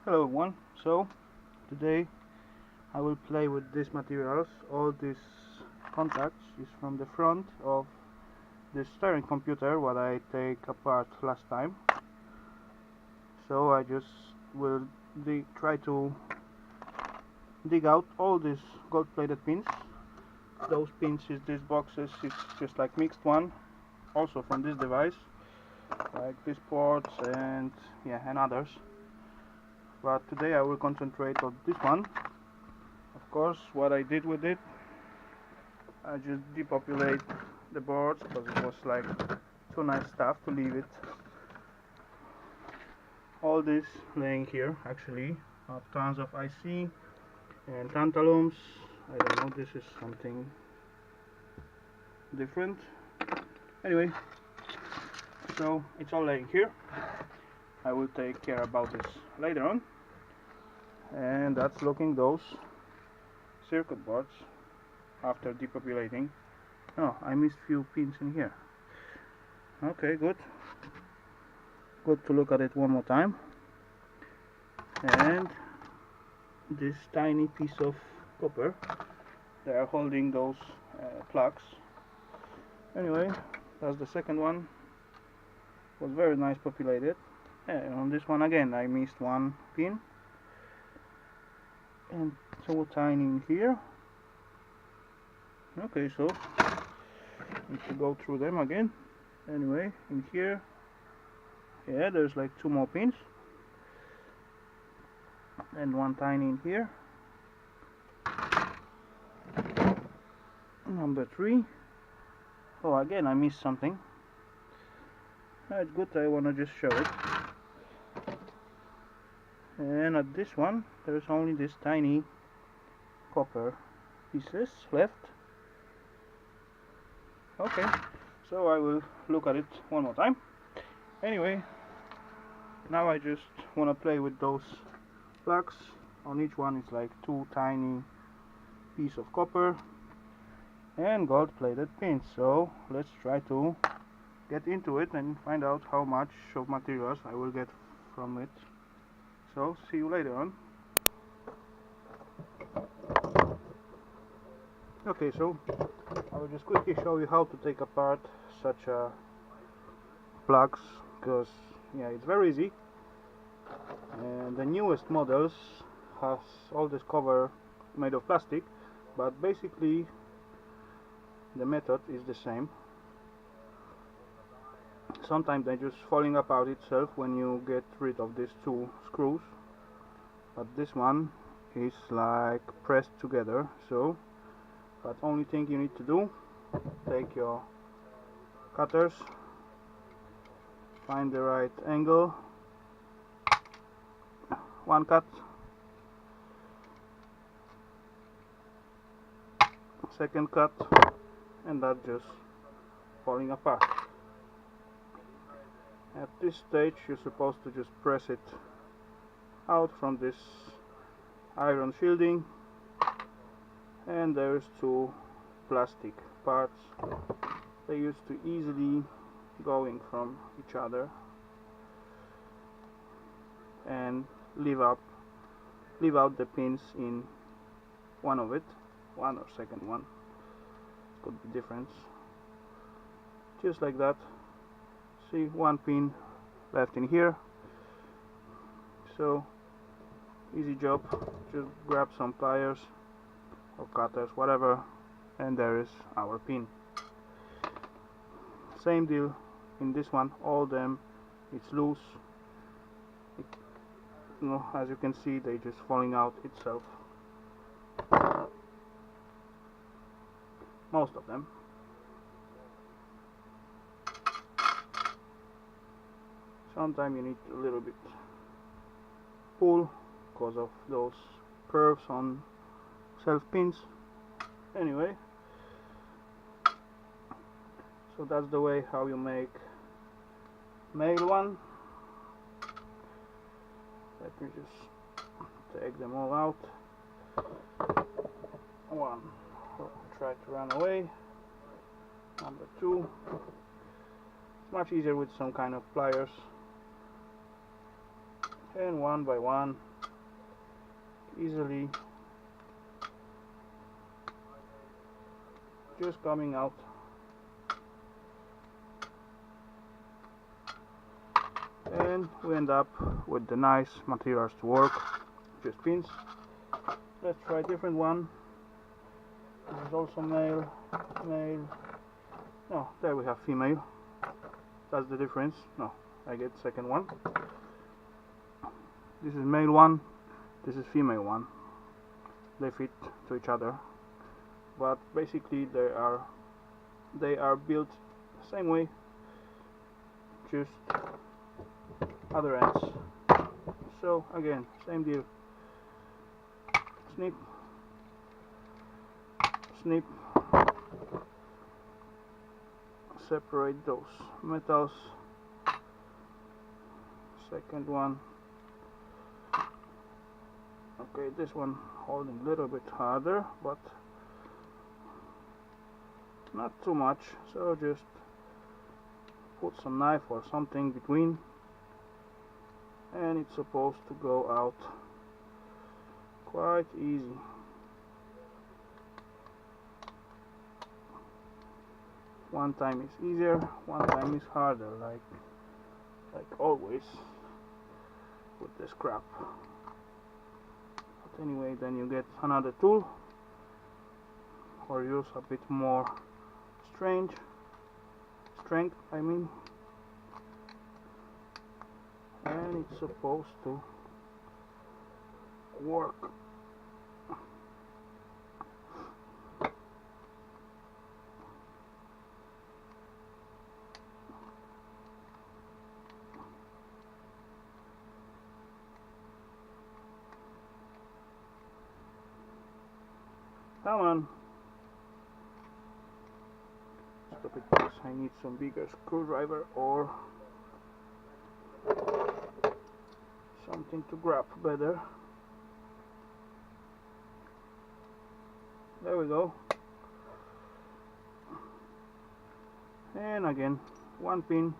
Hello everyone, so today I will play with these materials. All these contacts is from the front of the steering computer what I take apart last time. So I just will try to dig out all these gold plated pins. Those pins is these boxes is just like mixed one, also from this device, like these ports and others. But today I will concentrate on this one. Of course, what I did with it, I just depopulate the boards because it was like too nice stuff to leave it. All this laying here actually are tons of IC and tantalums. I don't know, this is something different. Anyway, so it's all laying here. I will take care about this later on. And that's looking those circuit boards after depopulating. Oh, I missed few pins in here. Okay, good to look at it one more time. And this tiny piece of copper, they are holding those plugs. Anyway, that's the second one. Was very nice populated. And on this one again I missed one pin, and so tiny in here. Okay, so need to go through them again. Anyway, in here, yeah, there's like two more pins and one tiny in here. Number 3. Oh, again I missed something. It's good, I want to just show it. And at this one there's only this tiny copper pieces left. Okay, so I will look at it one more time. Anyway, now I just want to play with those plugs. On each one is like two tiny pieces of copper and gold plated pins. So let's try to get into it and find out how much of materials I will get from it. So see you later on. Okay, so I will just quickly show you how to take apart such plugs, because it's very easy. And the newest models has all this cover made of plastic, but basically the method is the same. Sometimes they're just falling apart itself when you get rid of these two screws, but this one is like pressed together. So but only thing you need to do, take your cutters, find the right angle, one cut, second cut, and that's just falling apart. At this stage you're supposed to just press it out from this iron shielding, and there's two plastic parts. They used to easily going from each other, and leave out the pins in one of it, one or second one, could be different, just like that. See, one pin left in here. So easy job, just grab some pliers or cutters, whatever, and there is our pin. Same deal in this one, all them it's loose. As you can see, they just falling out itself, most of them. Sometimes you need a little bit pull because of those curves on self pins. Anyway, so that's the way how you make male one. Let me just take them all out. One, try to run away. Number 2, it's much easier with some kind of pliers. And one by one easily just coming out. And we end up with the nice materials to work, just pins. Let's try a different one. This is also male. No, there we have female. That's the difference. No, I get second one. This is male one, this is female one. They fit to each other, but basically they are built the same way, just other ends. So again, same deal. Snip, snip, separate those metals. Second one. Okay, this one holding a little bit harder, but not too much, so just put some knife or something between and it's supposed to go out quite easy. One time is easier, one time is harder, like always with the scrap. But anyway, then you get another tool or use a bit more strength, I mean, and it's supposed to work. Come on. Stop it, please. I need some bigger screwdriver or something to grab better. There we go. And again, one pin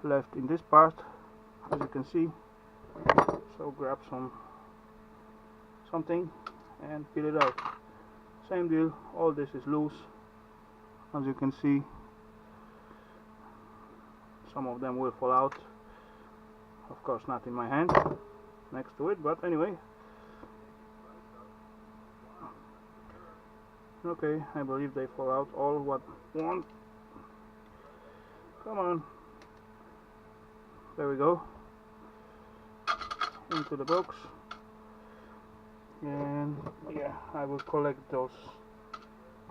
left in this part, as you can see. So grab something and peel it out. Same deal, all this is loose, as you can see. Some of them will fall out, of course not in my hand next to it, but anyway. Okay, I believe they fall out all but one. Come on. There we go. Into the box. And yeah, I will collect those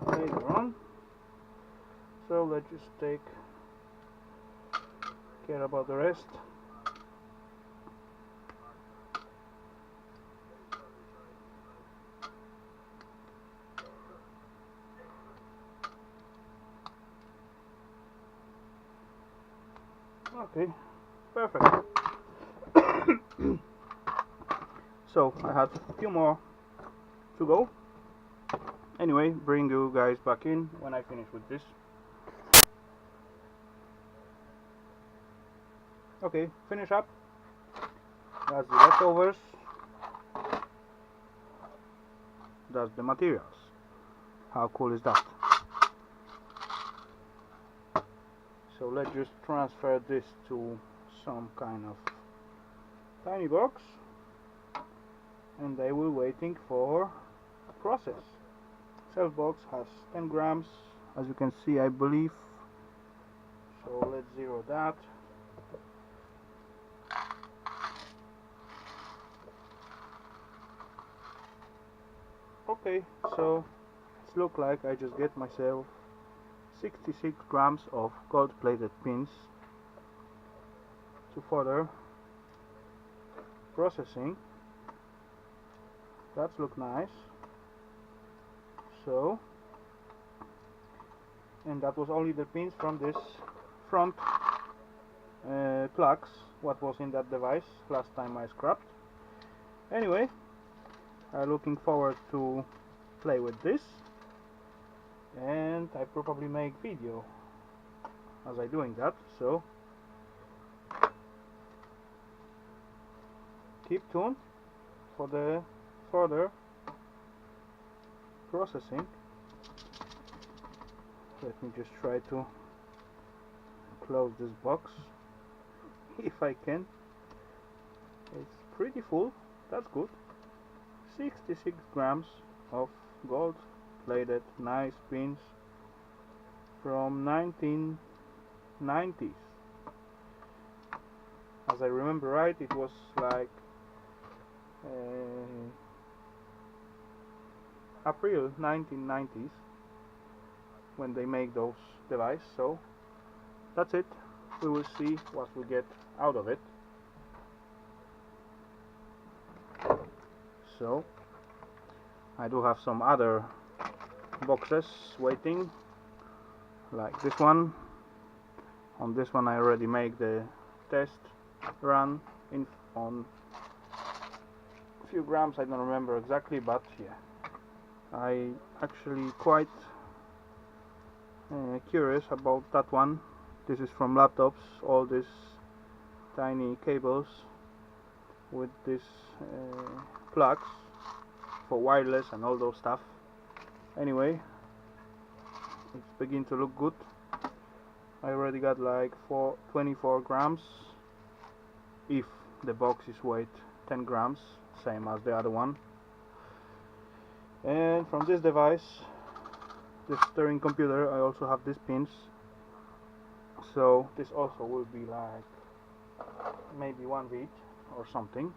later on. So let's just take care about the rest. Okay, perfect. So I had a few more to go. Anyway, bring you guys back in when I finish with this. Okay, finish up. That's the leftovers. That's the materials. How cool is that? So let's just transfer this to some kind of tiny box, and they will waiting for a process. Self box has 10 grams, as you can see, I believe. So let's zero that. Okay, so it looks like I just get myself 66 grams of gold-plated pins to further processing. That looks nice. So, and that was only the pins from this front plugs, what was in that device last time I scrapped. Anyway, I'm looking forward to play with this, and I probably make video as I doing that, so keep tuned for the further processing. Let me just try to close this box if I can. It's pretty full, that's good. 66 grams of gold plated nice pins from 1990s. As I remember right, it was like April 1990s when they make those devices. So that's it. We will see what we get out of it. So I do have some other boxes waiting, like this one. On this one I already made the test run on a few grams, I don't remember exactly, but yeah, I actually quite curious about that one. This is from laptops, all these tiny cables with these plugs for wireless and all those stuff. Anyway, it's beginning to look good. I already got like 24 grams if the box is weight 10 grams, same as the other one. And from this device, the steering computer, I also have these pins, so this also will be like maybe 1 feet or something.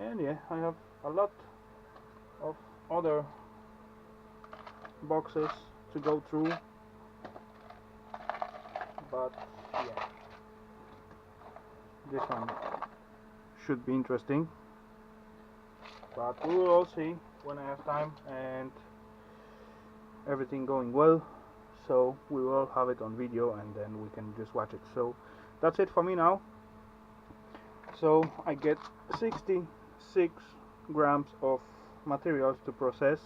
And yeah, I have a lot of other boxes to go through, but yeah, this one should be interesting, but we will all see when I have time and everything going well, so we will have it on video and then we can just watch it. So that's it for me now. So I get 66 grams of materials to process,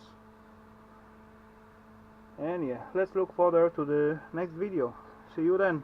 and yeah, let's look further to the next video. See you then.